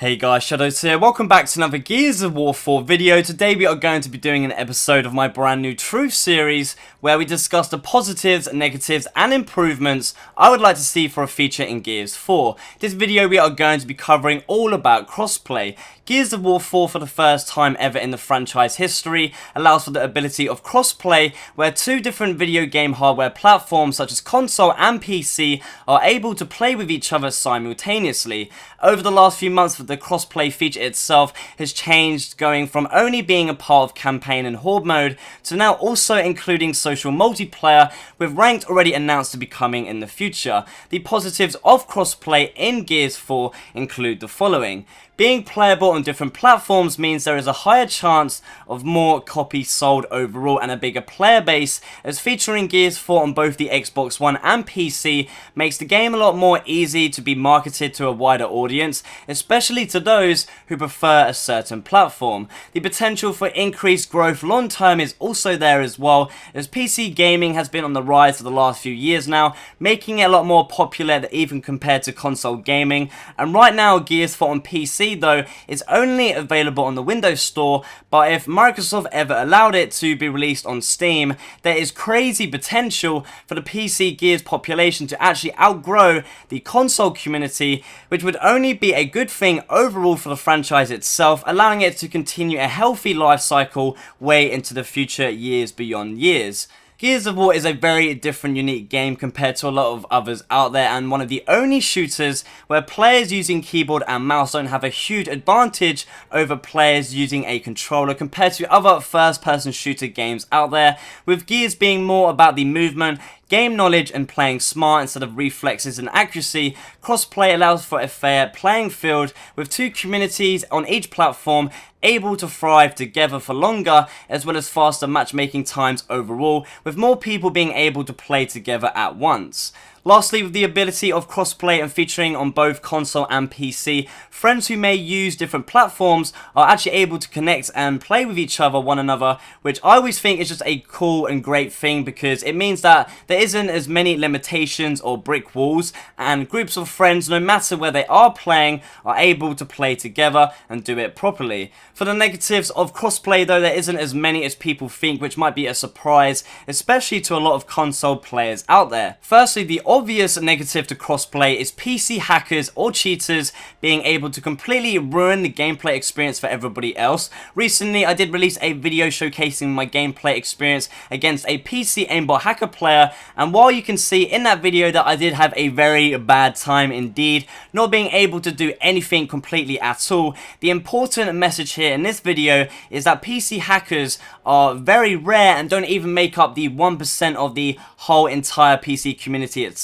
Hey guys, Shadowz here. Welcome back to another Gears of War 4 video. Today we are going to be doing an episode of my brand new Truth series where we discuss the positives, negatives and improvements I would like to see for a feature in Gears 4. This video we are going to be covering all about crossplay. Gears of War 4 for the first time ever in the franchise history allows for the ability of crossplay where two different video game hardware platforms such as console and PC are able to play with each other simultaneously. Over the last few months the crossplay feature itself has changed, going from only being a part of campaign and horde mode to now also including social multiplayer, with ranked already announced to be coming in the future. The positives of crossplay in Gears 4 include the following. Being playable on different platforms means there is a higher chance of more copies sold overall and a bigger player base, as featuring Gears 4 on both the Xbox One and PC makes the game a lot more easy to be marketed to a wider audience, especially to those who prefer a certain platform. The potential for increased growth long term is also there as well, as PC gaming has been on the rise for the last few years now, making it a lot more popular even compared to console gaming. And right now Gears 4 on PC though is only available on the Windows Store, but if Microsoft ever allowed it to be released on Steam, there is crazy potential for the PC Gears population to actually outgrow the console community, which would only be a good thing overall for the franchise itself, allowing it to continue a healthy life cycle way into the future, years beyond years. Gears of War is a very different, unique game compared to a lot of others out there, and one of the only shooters where players using keyboard and mouse don't have a huge advantage over players using a controller compared to other first-person shooter games out there, with Gears being more about the movement, game knowledge and playing smart instead of reflexes and accuracy. Crossplay allows for a fair playing field, with two communities on each platform able to thrive together for longer, as well as faster matchmaking times overall, with more people being able to play together at once. Lastly, with the ability of crossplay and featuring on both console and PC, friends who may use different platforms are actually able to connect and play with one another, which I always think is just a cool and great thing, because it means that there isn't as many limitations or brick walls, and groups of friends, no matter where they are playing, are able to play together and do it properly. For the negatives of crossplay though, there isn't as many as people think, which might be a surprise, especially to a lot of console players out there. Firstly, the obvious negative to crossplay is PC hackers or cheaters being able to completely ruin the gameplay experience for everybody else. Recently, I did release a video showcasing my gameplay experience against a PC aimbot hacker player, and while you can see in that video that I did have a very bad time indeed, not being able to do anything completely at all, the important message here in this video is that PC hackers are very rare and don't even make up the 1% of the whole entire PC community itself.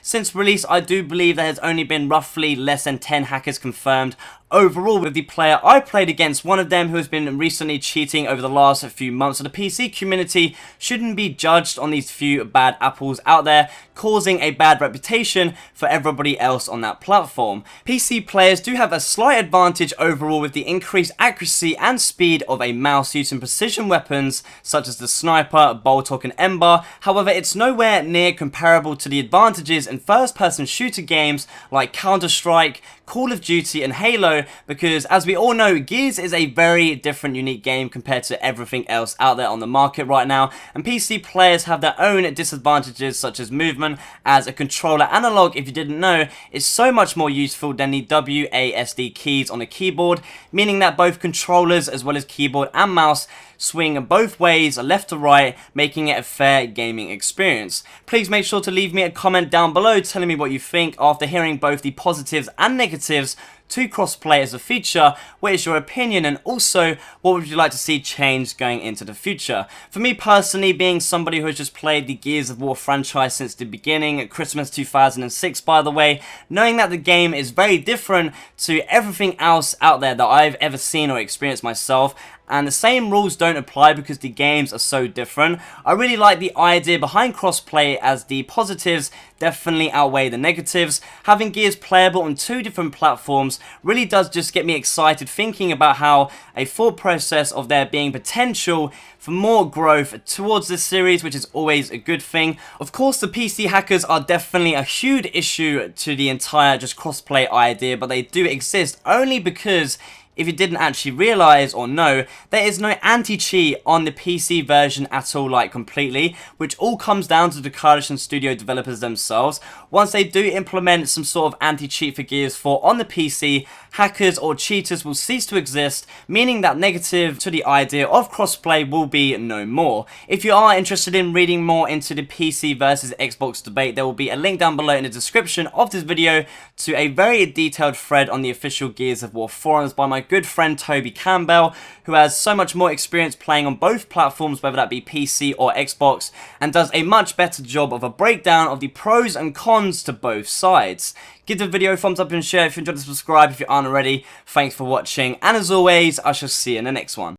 Since release, I do believe there has only been roughly less than 10 hackers confirmed overall, with the player I played against, one of them who has been recently cheating over the last few months. So the PC community shouldn't be judged on these few bad apples out there, causing a bad reputation for everybody else on that platform. PC players do have a slight advantage overall with the increased accuracy and speed of a mouse using precision weapons such as the sniper, Boltok and Ember. However, it's nowhere near comparable to the advantages in first-person shooter games like Counter-Strike, Call of Duty and Halo, because as we all know, Gears is a very different, unique game compared to everything else out there on the market right now, and PC players have their own disadvantages such as movement, as a controller analog, if you didn't know, is so much more useful than the WASD keys on a keyboard, meaning that both controllers as well as keyboard and mouse swing both ways, left to right, making it a fair gaming experience. Please make sure to leave me a comment down below telling me what you think after hearing both the positives and negatives to crossplay as a feature. What is your opinion, and also what would you like to see change going into the future? For me personally, being somebody who has just played the Gears of War franchise since the beginning, at Christmas 2006 by the way, knowing that the game is very different to everything else out there that I've ever seen or experienced myself, and the same rules don't apply because the games are so different, I really like the idea behind crossplay, as the positives definitely outweigh the negatives. Having Gears playable on two different platforms really does just get me excited thinking about how a thought process of there being potential for more growth towards this series, which is always a good thing. Of course, the PC hackers are definitely a huge issue to the entire just crossplay idea, but they do exist only because, if you didn't actually realize or know, there is no anti-cheat on the PC version at all, like completely, which all comes down to the Coalition Studio developers themselves. Once they do implement some sort of anti-cheat for Gears 4 on the PC, hackers or cheaters will cease to exist, meaning that negative to the idea of crossplay will be no more. If you are interested in reading more into the PC versus Xbox debate, there will be a link down below in the description of this video to a very detailed thread on the official Gears of War forums by my good friend Toby Campbell, who has so much more experience playing on both platforms, whether that be PC or Xbox, and does a much better job of a breakdown of the pros and cons to both sides. Give the video a thumbs up and share if you enjoyed, subscribe if you aren't already. Thanks for watching, and as always, I shall see you in the next one.